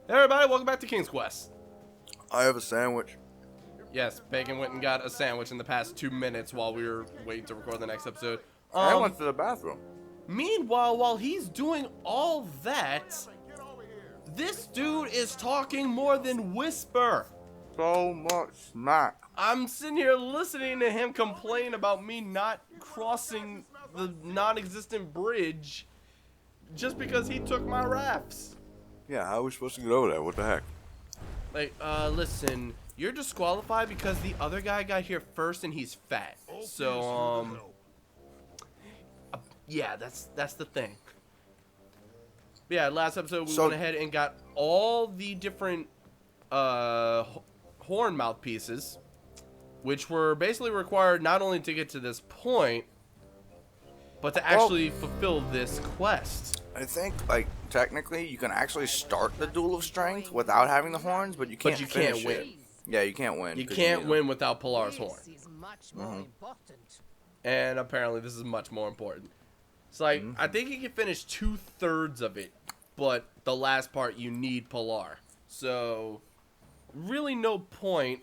Hey everybody, welcome back to King's Quest. I have a sandwich. Yes, Bacon went and got a sandwich in the past 2 minutes while we were waiting to record the next episode. I went to the bathroom. Meanwhile, while he's doing all that, this dude is talking more than whisper. So much smack. I'm sitting here listening to him complain about me not crossing the non-existent bridge just because he took my rafts. Yeah, how are we supposed to get over there? What the heck? Like, listen, you're disqualified because the other guy got here first and he's fat. So, yeah, that's the thing. Yeah, last episode we went ahead and got all the different horn mouthpieces, which were basically required not only to get to this point, but to actually fulfill this quest. I think, like, technically, you can actually start the Duel of Strength without having the horns, but you can't finish win. it. Yeah, you can't win. You can't win without Pilar's horn. Mm-hmm. And apparently this is much more important. It's like, I think you can finish 2/3 of it, but the last part you need Pilar. So, really no point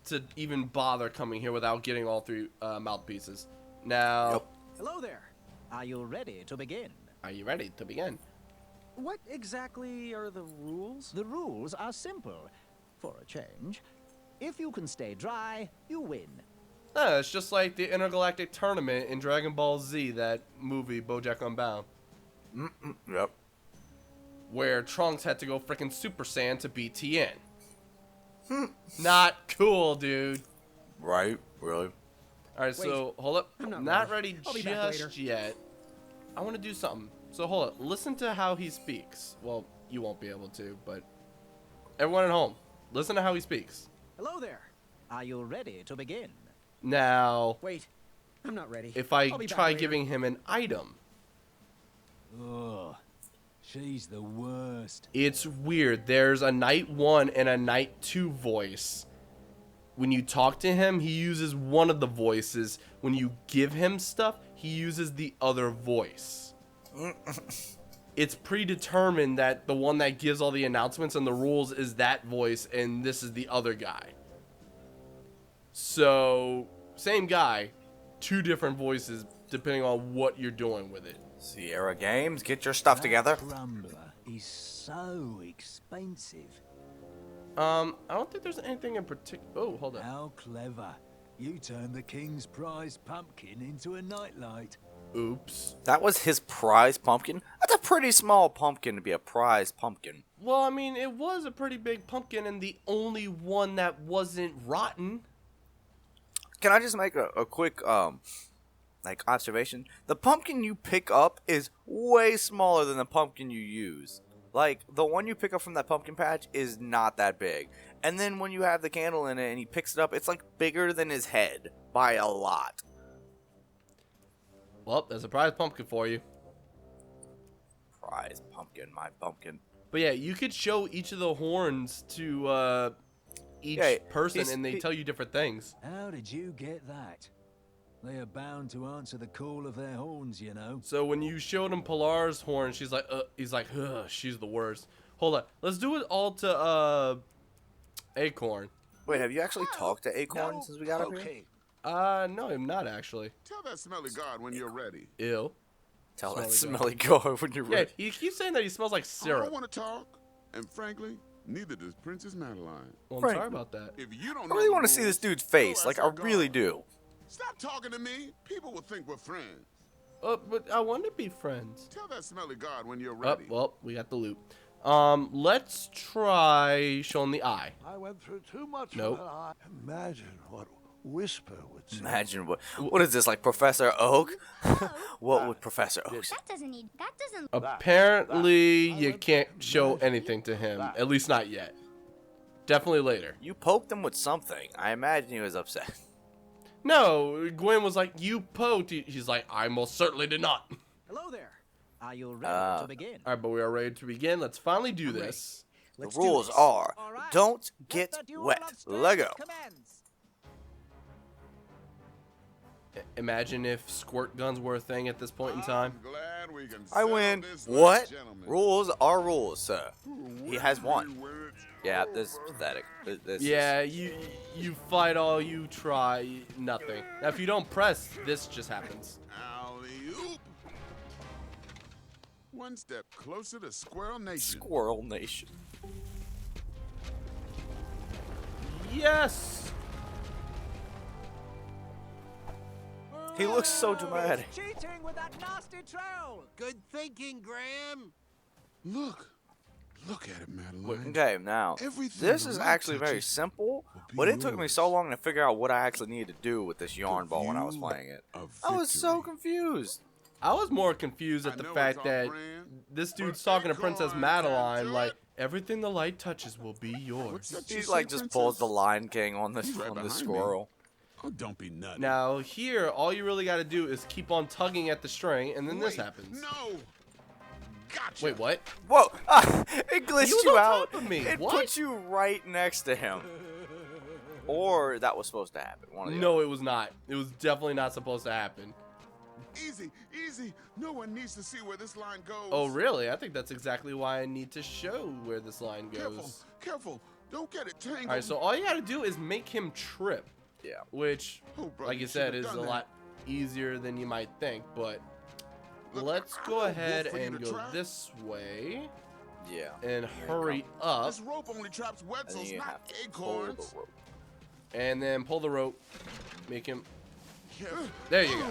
to even bother coming here without getting all three mouthpieces. Now, Yep. Hello there. Are you ready to begin? Are you ready to begin? What exactly are the rules? The rules are simple. For a change, if you can stay dry, you win. It's just like the Intergalactic Tournament in Dragon Ball Z, that movie, BoJack Unbound. Yep. Where Trunks had to go frickin' Super Saiyan to beat Tien. Not cool, dude. Right? Really? Alright, so, hold up. I'm not ready I'll be back just later. yet. I want to do something. So, hold up. Listen to how he speaks. Well, you won't be able to, but everyone at home, listen to how he speaks. Hello there. Are you ready to begin? Now, Wait, I'm not ready. if I I'll be back try later. giving him an item, Ugh, she's the worst. it's weird. There's a Knight 1 and a Knight 2 voice. When you talk to him, he uses one of the voices. When you give him stuff, he uses the other voice. It's predetermined that the one that gives all the announcements and the rules is that voice, and this is the other guy. So, same guy, two different voices, depending on what you're doing with it. Sierra Games, get your stuff together. Crumbler is so expensive. I don't think there's anything in particular. Oh, hold on. How clever. You turned the king's prize pumpkin into a nightlight. Oops. That was his prize pumpkin? That's a pretty small pumpkin to be a prize pumpkin. Well, I mean, it was a pretty big pumpkin and the only one that wasn't rotten. Can I just make a quick, like, observation? The pumpkin you pick up is way smaller than the pumpkin you use. Like, the one you pick up from that pumpkin patch is not that big. And then when you have the candle in it and he picks it up, it's, like, bigger than his head by a lot. Well, there's a prize pumpkin for you. Prize pumpkin, my pumpkin. But yeah, you could show each of the horns to each person and they tell you different things. How did you get that? They are bound to answer the call of their horns, you know. So when you showed him Pilar's horn, he's like, ugh, she's the worst. Hold on. Let's do it all to Acorn. Wait, have you actually talked to Acorn since we got up here? No, I'm not actually. Tell that smelly god when you're ready. Ew. Tell that Smelly smelly guard when you're Yeah, ready. he keeps saying that he smells like I syrup. don't want to talk, and frankly, neither does Princess Madeline. Well, I'm Frank. sorry about that. If you don't I know really the want to see rules, this dude's face. go Like, ask I our really guard. do. Stop talking to me. People will think we're friends. But I want to be friends. Tell that smelly god when you're Oh, ready. well, we got the loot. Let's try showing the eye. I went through too much Nope. for that. Imagine what Whisper would say. Imagine what is this, like Professor Oak? What would Professor Oak say? That doesn't. Apparently, you can't show anything to him. At least not yet. Definitely later. You poked him with something. I imagine he was upset. No, Gwen was like, you poked. He's like, I most certainly did not. Hello there. Are you ready to begin? All right, but we are ready to begin. Let's finally do ready. this. The Let's do rules this. are, All right. don't Let get the duel wet. of strength Lego. commence. Imagine if squirt guns were a thing at this point in time. I'm glad glad we can I settle win. this like What? gentlemen. Rules are rules, sir. He has Win won. three words. Yeah, this is pathetic. This Yeah, is... you fight all you try, nothing. Now if you don't press, this just happens. Alley-oop. One step closer to Squirrel Nation. Squirrel Nation. Yes. He looks so dramatic. Cheating with that nasty troll. Good thinking, Graham. Look at it, Madeline. Okay, now, Everything this the is light actually very touches simple, will be but it took me so yours. long to figure out what I actually needed to do with this yarn ball when I was view playing it. of I was so victory. confused. I was more confused at I the know fact it's that off-brand, this dude's but talking to come Princess on, Madeline Captain. like everything the light touches will be What's yours. that you He's say, like just pulls the Princess? Lion King on this He's right on the behind me. squirrel. Oh, don't be nutty. Now here, all you really got to do is keep on tugging at the string, and then this Wait, happens. No. Gotcha. Wait, what? Whoa! It glitched He was you on out. top of me. It What? put you right next to him. Or that was supposed to happen. One of the No, it was not. It was definitely not supposed to happen. Easy, easy. No one needs to see where this line goes. Oh, really? I think that's exactly why I need to show where this line Careful, goes. careful. Don't get it tangled. All right, so all you got to do is make him trip, Yeah. which, Oh, brother, like you you said, should've is a done that. lot easier than you might think. But Look, let's I go know ahead wolf for you and to go trap. this way Yeah. and Here you hurry up, This rope only traps And then Wetzels, you not have to pull the acorns. rope. and then pull the rope. Make him. Careful. There you go.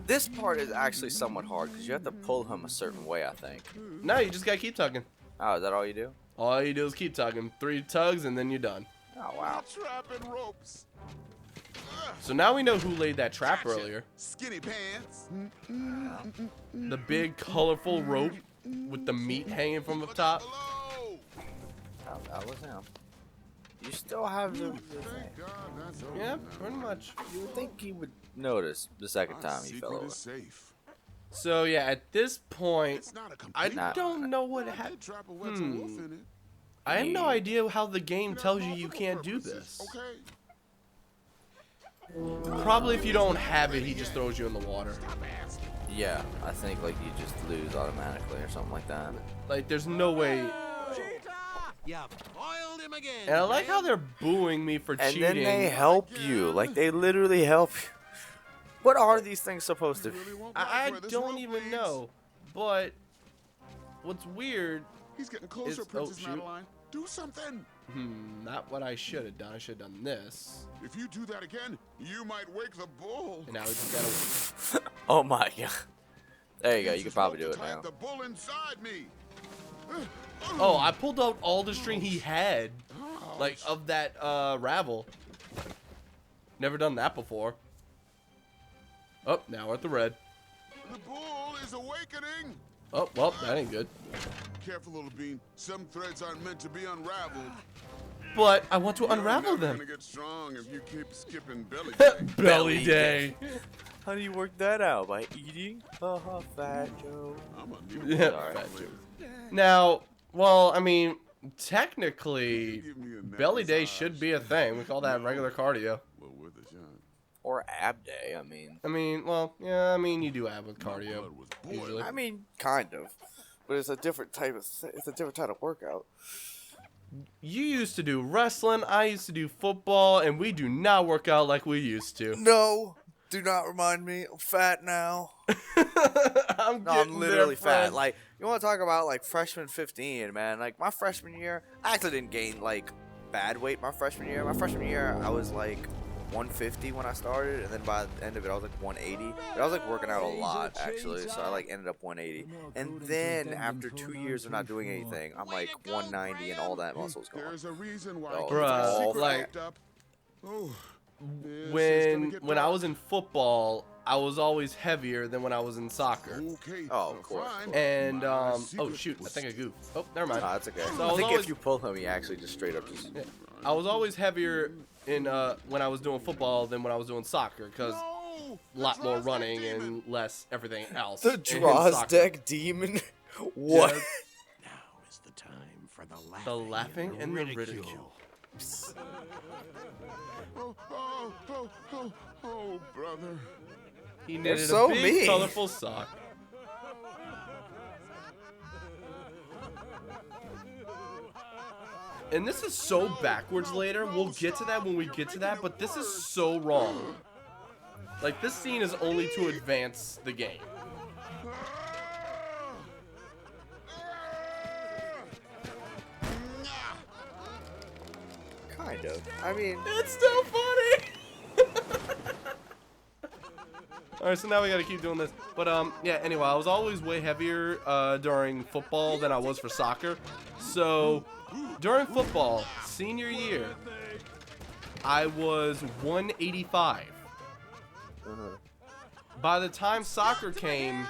This part is actually somewhat hard because you have to pull him a certain way, I think. Now you just gotta keep tugging. Oh, is that all you do? All you do is keep tugging. 3 tugs and then you're done. Oh, wow. Trapping ropes. So now we know who laid that trap Gotcha. earlier. Skinny pants. The big colorful rope with the meat hanging from the top. Below. Oh, that was him. You still have the thing. Thank God that's over Yeah, now. pretty much. You would think he would notice the second Our time he fell secret over. is safe. So yeah, at this point, It's not a I complete. don't know what I happened. did trap a Wetzel wolf in it. I have no Yeah. idea how the game You know, tells you for you multiple can't do purposes, this. Okay. Probably if you don't have it, he just throws you in the water. Stop asking. Yeah, I think like you just lose automatically or something like that. Like, there's no way. You foiled him again. And I like how Graham. they're booing me for And cheating. then they help you. Like they literally help you. What are these things supposed to be? Really won't like I where this don't rope even leads. know. But what's weird, He's getting closer, It's- oh, Princess shoot. Madeline. Do something. not what I should have done. I should have done this. If you do that again, you might wake the bull. And now we just gotta. Oh my god. There you go. Use You can this probably rope do to it tie now. up the bull inside me. Oh, I pulled out all the string he had, Ouch. like of that ravel. Never done that before. Oh, now we're at the red. The bull is awakening. Oh, well, that ain't good. Careful, little bean. Some threads aren't meant to be unraveled. But I want to You're unravel never them. gonna get strong if you keep skipping belly day. Belly day. How do you work that out? By eating? Haha, fat Joe. I'm gonna need Yeah, Sorry. fat joke. Now, well, I mean, technically, Give me a belly day massage. should be a thing. We call that regular cardio. Well, with a shot. Or ab day, I mean. I mean, well, yeah, I mean, you do have with My cardio blood was boiling. usually. I mean, kind of. But it's a different type of it's a different type of workout. You used to do wrestling, I used to do football, and we do not work out like we used to. No, do not remind me. I'm fat now. I'm No, getting I'm literally there, fat. friend. Like, you want to talk about like freshman 15, man? Like my freshman year, I actually didn't gain like bad weight my freshman year. My freshman year, I was like 150 when I started, and then by the end of it, I was like 180. But I was like working out a lot actually, so I like ended up 180. And then after 2 years of not doing anything, I'm like 190, and all that muscle's gone. There's a reason why. Oh, I keep my Bruh, secret like- locked up. Oh, this is gonna when get I dark. was in football, I was always heavier than when I was in soccer. Okay. Oh, of well, course. fine. And My oh secret shoot, I was think I goofed. Oh, never mind. No, that's okay. So I I was think always- if you pull him, he actually just straight up just. Yeah. I was always heavier in when I was doing football than when I was doing soccer because No, a lot the more Drozdak running demon. and less everything else. The in soccer. Drozdak demon. What? Yes. Now is the time for the laughing, The laughing and the ridicule. Oh, brother. He knitted so a big mean. colorful sock. And this is so backwards later. We'll get to that when we get to that, but this is so wrong. Like, this scene is only to advance the game. Kind of. I mean, It's still funny. Alright, so now we gotta keep doing this. But, yeah, anyway, I was always way heavier during football than I was for soccer. So, during football, senior year, I was 185. By the time soccer came,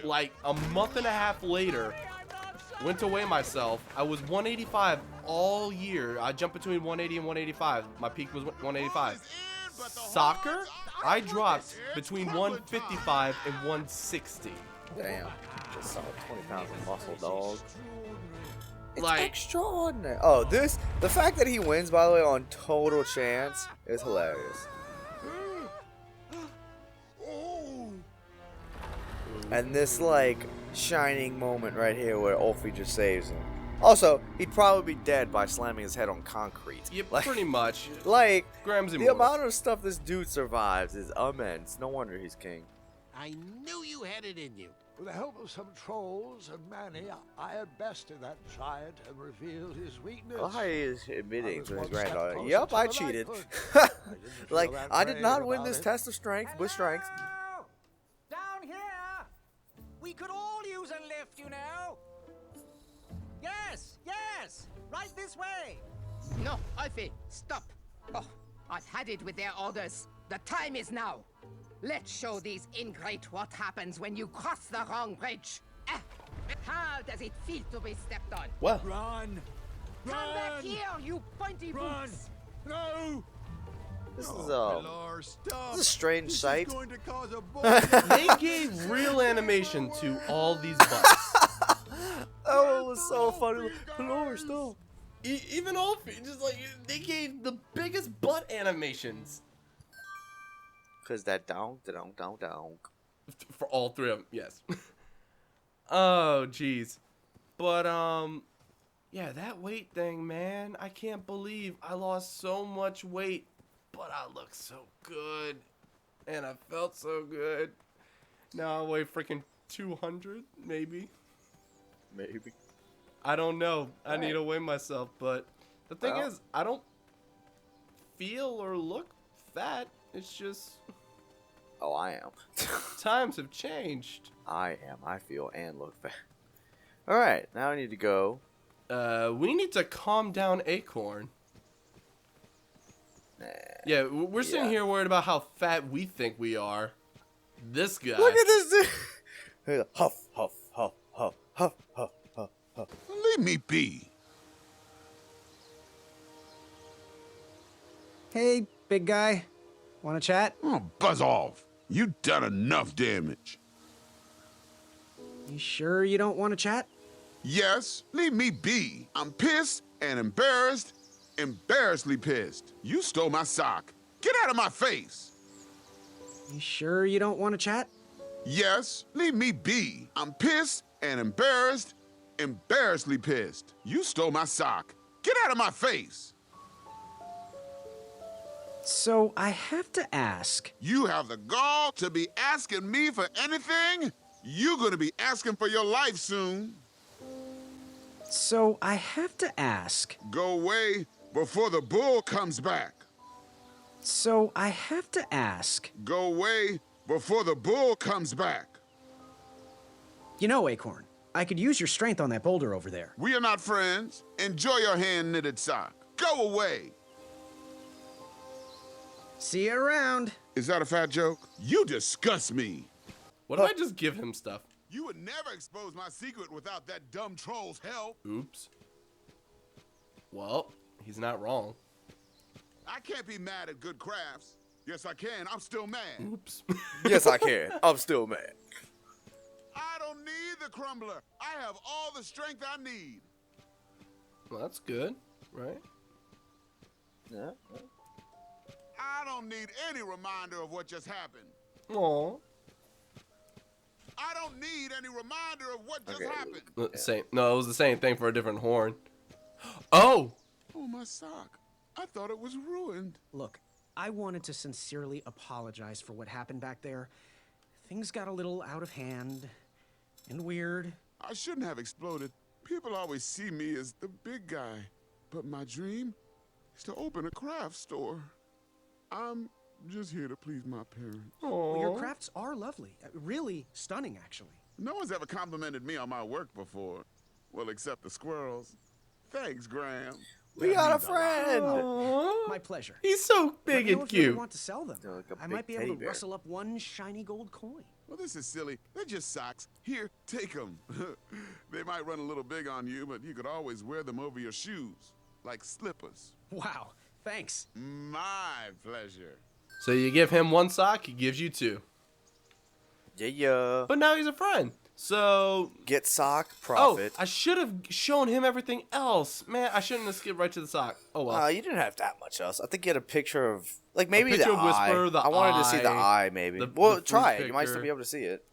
like a month and a half later, went to weigh myself. I was 185 all year. I jumped between 180 and 185. My peak was 185. Soccer, I dropped between 155 and 160. damn. Just saw 20 pounds of muscle, dog. It's Like- extraordinary. Oh, the fact that he wins, by the way, on total chance is hilarious. And this, like, shining moment right here where Ulfie just saves him. Also, he'd probably be dead by slamming his head on concrete. Yep, Like, pretty much. like Graham's the immortal. amount of stuff this dude survives is immense. No wonder he's king. I knew you had it in you. With the help of some trolls and Manny, I had bested that giant and revealed his weakness. Well, how he is I admitting was to his one step granddaughter, closer yep, to I the cheated. knighthood. I didn't feel Like, that I did brave not win about this it. test of strength with strength. Hello? Down here! We could all use a lift, you know! Yes, yes! Right this way! No, Alfie, stop. Oh, I've had it with their orders. The time is now. Let's show these ingrate what happens when you cross the wrong bridge. How does it feel to be stepped on? Well, Run! Come back Run! here, you pointy Run! boots! No! This is Lord, stop. this is a strange sight. Going to cause a they gave real animation to all these butts. Oh, it was so funny. Lord, stop. Even Alfie, just like, they gave the biggest butt animations. Cause that down. For all three of them, yes. Oh, jeez. But, yeah, that weight thing, man. I can't believe I lost so much weight, but I look so good. And I felt so good. Now I weigh freaking 200, maybe. Maybe. I don't know. I need to weigh myself, but the thing Well. is, I don't feel or look fat. It's just Oh, I am. times have changed. I am. I feel and look fat. All right, now I need to go. We need to calm down Acorn. Nah. Yeah, we're sitting Yeah. here worried about how fat we think we are. This guy. Look at this dude. He's like, huff, huff, huff, huff, huff, huff, huff, huff. Leave me be. Hey, big guy. Want to chat? Oh, buzz off. You done enough damage. You sure you don't want to chat? Yes, leave me be. I'm pissed and embarrassed. Embarrassedly pissed. You stole my sock. Get out of my face. You sure you don't want to chat? Yes, leave me be. I'm pissed and embarrassed. Embarrassedly pissed. You stole my sock. Get out of my face. So I have to ask. You have the gall to be asking me for anything? You're gonna be asking for your life soon. So I have to ask. Go away before the bull comes back. So I have to ask. Go away before the bull comes back. You know, Acorn, I could use your strength on that boulder over there. We are not friends. Enjoy your hand-knitted sock. Go away. See you around. Is that a fat joke? You disgust me. What if I just give him stuff? You would never expose my secret without that dumb troll's help. Oops. Well, he's not wrong. I can't be mad at good crafts. Yes, I can. I'm still mad. Oops. Yes, I can. I'm still mad. I don't need the crumbler. I have all the strength I need. Well, that's good, right? Yeah. I don't need any reminder of what just happened. Aw. I don't need any reminder of what just Okay. happened. Same. No, it was the same thing for a different horn. Oh! Oh, my sock. I thought it was ruined. Look, I wanted to sincerely apologize for what happened back there. Things got a little out of hand and weird. I shouldn't have exploded. People always see me as the big guy. But my dream is to open a craft store. I'm just here to please my parents. Well, your crafts are lovely. Really stunning, actually. No one's ever complimented me on my work before. Well, except the squirrels. Thanks, Graham. We got a friend. My pleasure. He's so big Let me know and if you ever cute. want to sell them. They're like a I big might be able teddy to bear. rustle up one shiny gold coin. Well, this is silly. They're just socks. Here, take them. They might run a little big on you, but you could always wear them over your shoes, like slippers. Wow, thanks. My pleasure. So you give him one sock, he gives you two. Yeah. But now he's a friend. So, Get sock, profit. I should have shown him everything else. Man, I shouldn't have skipped right to the sock. Oh well. You didn't have that much else. I think you had a picture of, like, maybe picture the of eye. Whisper, the I wanted to see the eye, eye, maybe. the Well, try fruit it. You might still picker. be able to see it.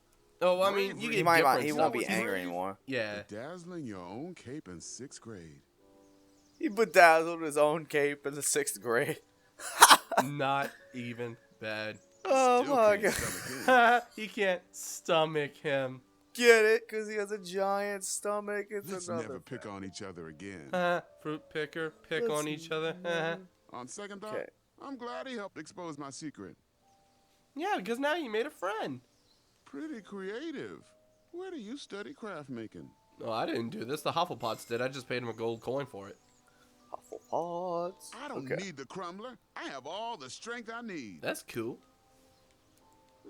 Oh, I mean, you He get might not. different He stuff. won't be angry anymore. Yeah. Dazzling your own cape in 6th grade. He bedazzled his own cape in the 6th grade. Not even bad. Oh Still my can't god. stomach it. He can't stomach him. Get it? Because he has a giant stomach. It's Let's another never pick on each other again. Fruit picker, pick on each other. On second thought, Okay. I'm glad he helped expose my secret. Yeah, because now you made a friend. Pretty creative. Where do you study craft making? No, I didn't do this. The Hufflepuffs did. I just paid him a gold coin for it. Hufflepuffs. I don't need the crumbler. I have all the strength I need. That's cool.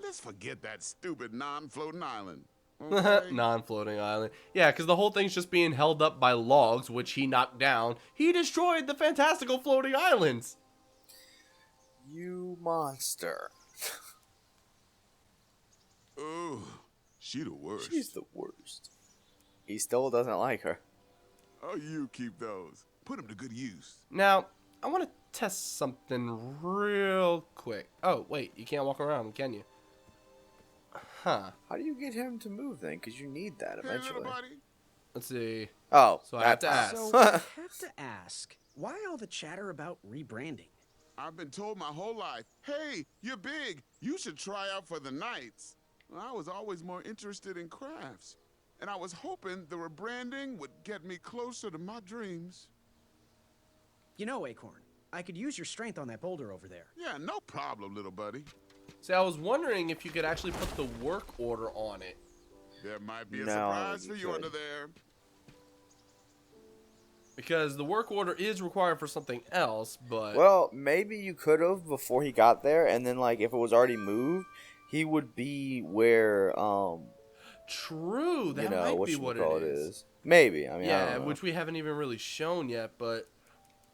Let's forget that stupid non-floating island. Okay? Non-floating island. Yeah, because the whole thing's just being held up by logs, which he knocked down. He destroyed the fantastical floating islands. You monster. Oh, she the worst. She's the worst. He still doesn't like her. Oh, you keep those. Put them to good use. Now, I want to test something real quick. Oh, wait, you can't walk around, can you? Huh. How do you get him to move then? Because you need that Hey, eventually. little buddy. Let's see. Oh, So I have to that's- ask. So I have to ask, why all the chatter about rebranding? I've been told my whole life, hey, you're big. You should try out for the Knights. Well, I was always more interested in crafts. And I was hoping the rebranding would get me closer to my dreams. You know, Acorn, I could use your strength on that boulder over there. Yeah, no problem, little buddy. See, I was wondering if you could actually put the work order on it. There might be a No, surprise you for you could. under there. Because the work order is required for something else, but... Well, maybe you could have before he got there, and then, like, if it was already moved, he would be where, True, that you know, might be what it is. is. Maybe. I mean, I Yeah, don't know. which we haven't even really shown yet, but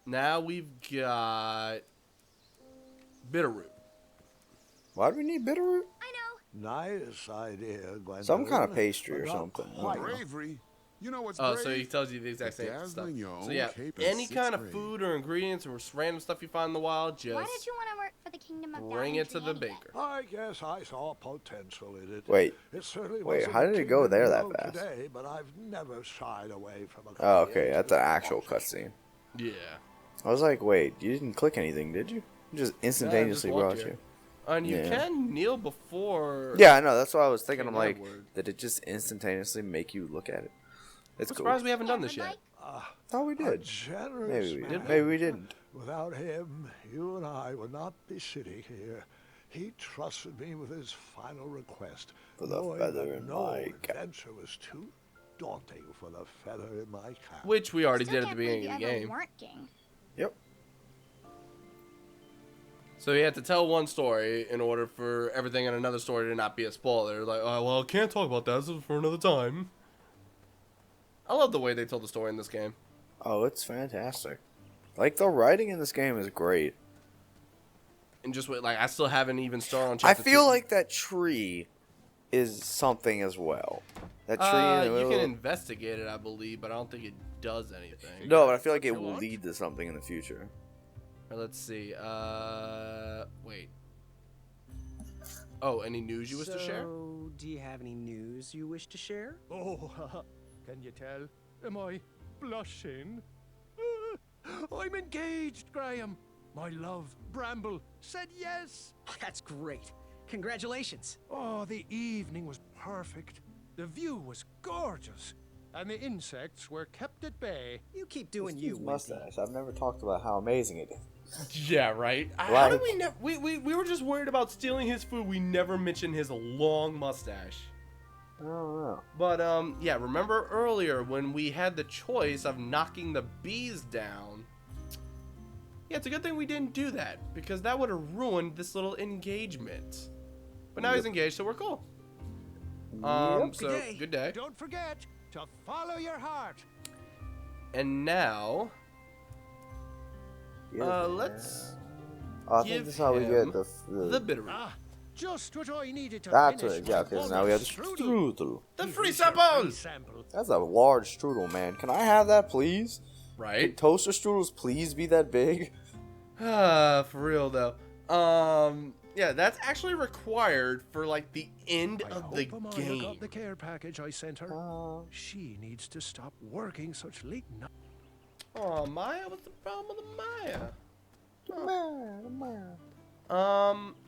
now we've got Bitterroot. Why do we need bitterroot? Nice idea, Gwendolyn. Some kind of pastry but or not something. quite. Bravery. You know what's Oh, brave? so he tells you the exact same stuff. Dazzling your So own yeah, cape in any 6th kind of grade. food or ingredients or random stuff you find in the wild, just Why did you want to work for the Kingdom of bring it to the Daventry anyway? baker. I guess I saw potential in it. Wait. It certainly Wait, wasn't how did the it go kingdom there you that know fast? Today, but I've never shied away from a Oh, okay. creative That's an actual option. cutscene. Yeah. I was like, wait, you didn't click anything, did you? It just instantaneously walked brought here. you. And you Yeah. can kneel before. Yeah, I know. That's what I was thinking. Okay, I'm like, that word. did it just instantaneously make you look at it? It's I'm cool. surprised we haven't done this yet. Oh, we A did. generous Maybe we man. did. Maybe we didn't. Without him, you and I would not be sitting here. He trusted me with his final request, For the knowing feather that in no my cap. adventure was too daunting for the feather in my cap. Which we already Still did at the can't believe beginning of you the ever game. weren't king. Yep. So you had to tell one story in order for everything in another story to not be a spoiler. Like, oh, well, I can't talk about that. This is for another time. I love the way they told the story in this game. Oh, it's fantastic. Like, the writing in this game is great. And just like, I still haven't even started on I chapter feel 2. like that tree is something as well. That tree in the you middle. can investigate it, I believe, but I don't think it does anything. No, but I feel like it you will want? lead to something in the future. Let's see. Wait. Oh, any news you wish to share? So, do you have any news you wish to share? Oh, can you tell? Am I blushing? I'm engaged, Graham. My love, Bramble, said yes. That's great. Congratulations. Oh, the evening was perfect. The view was gorgeous. And the insects were kept at bay. You keep doing you, Wimpy. Mustache. I've never talked about how amazing it is. Yeah, right. How did we we were just worried about stealing his food. We never mentioned his long mustache. I don't know. But yeah, remember earlier when we had the choice of knocking the bees down? Yeah, it's a good thing we didn't do that, because that would have ruined this little engagement. But now he's engaged, so we're cool. So good day. Don't forget to follow your heart. And now, let's give this is how we get him the the bittery. Ah, just what I needed to That's finish. it. Yeah, okay. So now we have the strudel. The free Here's your sample! sample. That's a large strudel, man. Can I have that, please? Can Right? toaster strudels please be that big? For real though. Yeah, that's actually required for like the end I of hope the Amaya game. got the care package I sent her. She needs to stop working such late nights. Oh, Maya, what's the problem with the Maya?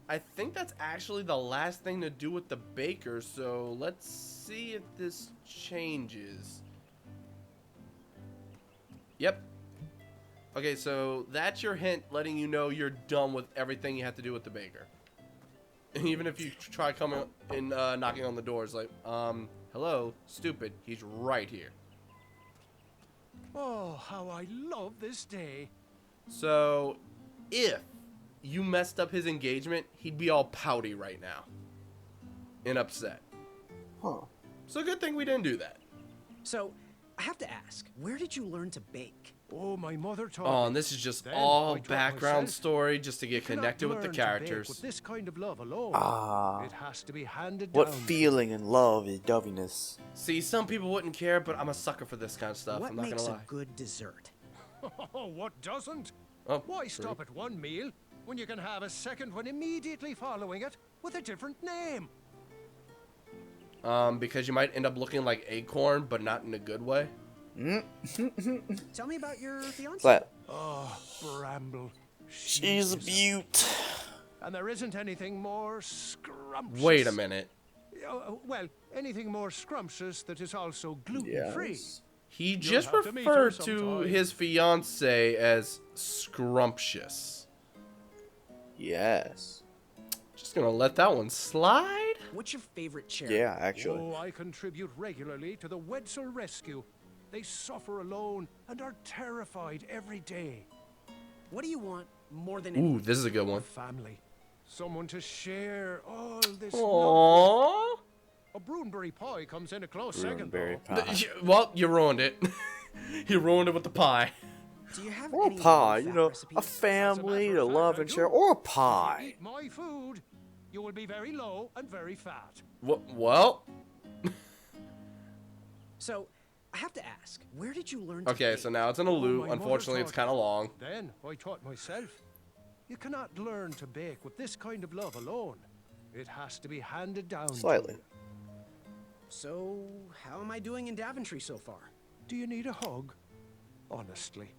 I think that's actually the last thing to do with the baker, so let's see if this changes. Yep. Okay, so that's your hint letting you know you're done with everything you have to do with the baker. And even if you try coming and knocking on the doors, like, hello, stupid, he's right here. Oh, how I love this day. So, if you messed up his engagement, he'd be all pouty right now. And upset. Huh. So good thing we didn't do that. So, I have to ask, where did you learn to bake? Oh, my mother taught Oh, me. and this is just Then all I taught background myself. story just to get You cannot connected with the learn to bake characters. with this kind of love alone. Ah. It has to be handed What down. feeling and love is doviness? See, some people wouldn't care, but I'm a sucker for this kind of stuff. What I'm not makes gonna a lie. good dessert? Oh, what doesn't? Oh, Why true. stop at one meal when you can have a second one immediately following it with a different name? Because you might end up looking like Acorn, but not in a good way. Tell me about your fiance. But Oh, Bramble. she's a beaut. And there isn't anything more scrumptious. Wait a minute. Well, anything more scrumptious that is also gluten-free. Yes. He You'll just have to meet her referred to sometime. his fiance as scrumptious. Yes. Just gonna let that one slide. What's your favorite charity? Yeah, actually. Oh, I contribute regularly to the Wetzel Rescue. They suffer alone and are terrified every day. What do you want more than Ooh, anything? this is a good one. Family. Someone to share all this love. Aww. A Broonberry pie comes in a close second, Broonberry though. pie. Well, you ruined it. You ruined it with the pie. Do you have Or a any pie, low-fat you know, recipes? a family As a to matter of love fact, and I share, do. or a If you pie. eat my food, you will be very low and very fat. Well, So, I have to ask, where did you learn to okay, bake? so now it's in a Oh, loop. my mother Unfortunately, it's taught kind of long. Then I taught myself. You cannot learn to bake with this kind of love alone. It has to be handed down. to Slightly. you. So, how am I doing in Daventry so far? Do you need a hug? Honestly,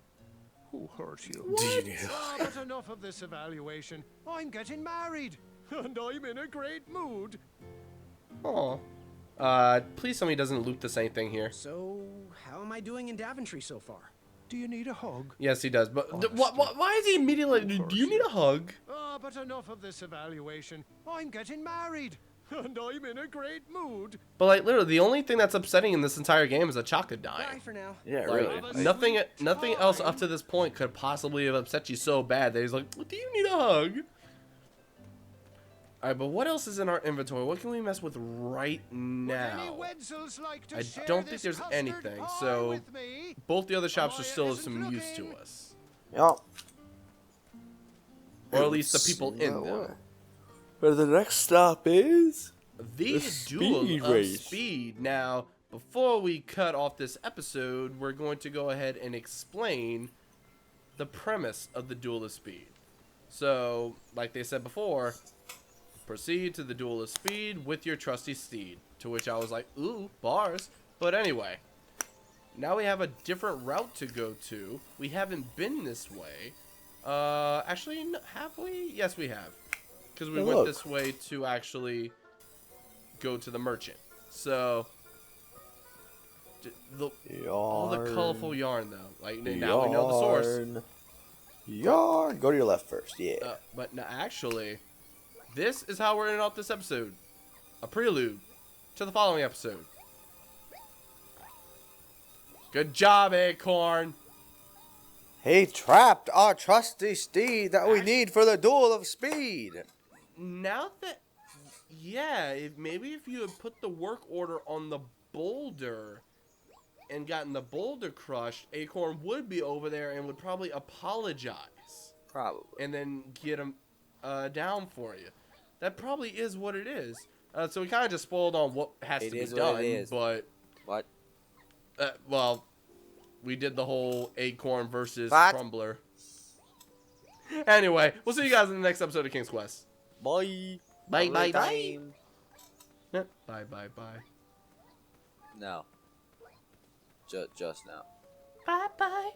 who hurt you? Do you need a Ah, but enough of this evaluation. I'm getting married, and I'm in a great mood. Aw. Please tell me he doesn't loop the same thing here. So, how am I doing in Daventry so far? Do you need a hug? Yes, he does. But why is he immediately? Do you need a hug? Ah, but enough of this evaluation. I'm getting married, and I'm in a great mood. But like literally, the only thing that's upsetting in this entire game is a chocolate Bye dying. for now. Yeah, Like, really. nothing else up to this point could possibly have upset you so bad that he's like, "Do you need a hug?" All right, but what else is in our inventory? What can we mess with right Would any now? Wetzels like to I share don't think this there's custard anything, pie so with me? both the other shops are Amaya still of isn't some use to looking. us, Yep. or at least the people in That them. way. But the next stop is The The Duel speed of race. Speed. Now, before we cut off this episode, we're going to go ahead and explain the premise of the Duel of Speed. So, like they said before, proceed to the Duel of Speed with your trusty steed. To which I was like, ooh, bars. But anyway, Now we have a different route to go to. We haven't been this way. Actually, have we? Yes, we have. Because we went this way to actually go to the merchant. So, all the colorful yarn, though. Like, now we know the source. Yarn. Go to your left first, yeah. But no, actually, this is how we're ending off this episode. A prelude to the following episode. Good job, Acorn. He trapped our trusty steed that we need for the Duel of Speed. Now that, yeah, maybe if you had put the work order on the boulder and gotten the boulder crushed, Acorn would be over there and would probably apologize. Probably. And then get him down for you. That probably is what it is. So we kind of just spoiled on what has to be done. But what? Well, we did the whole Acorn versus Crumbler. Anyway, we'll see you guys in the next episode of King's Quest. Bye. Bye, bye, bye. Bye, bye, bye. No. Just now. Bye, bye.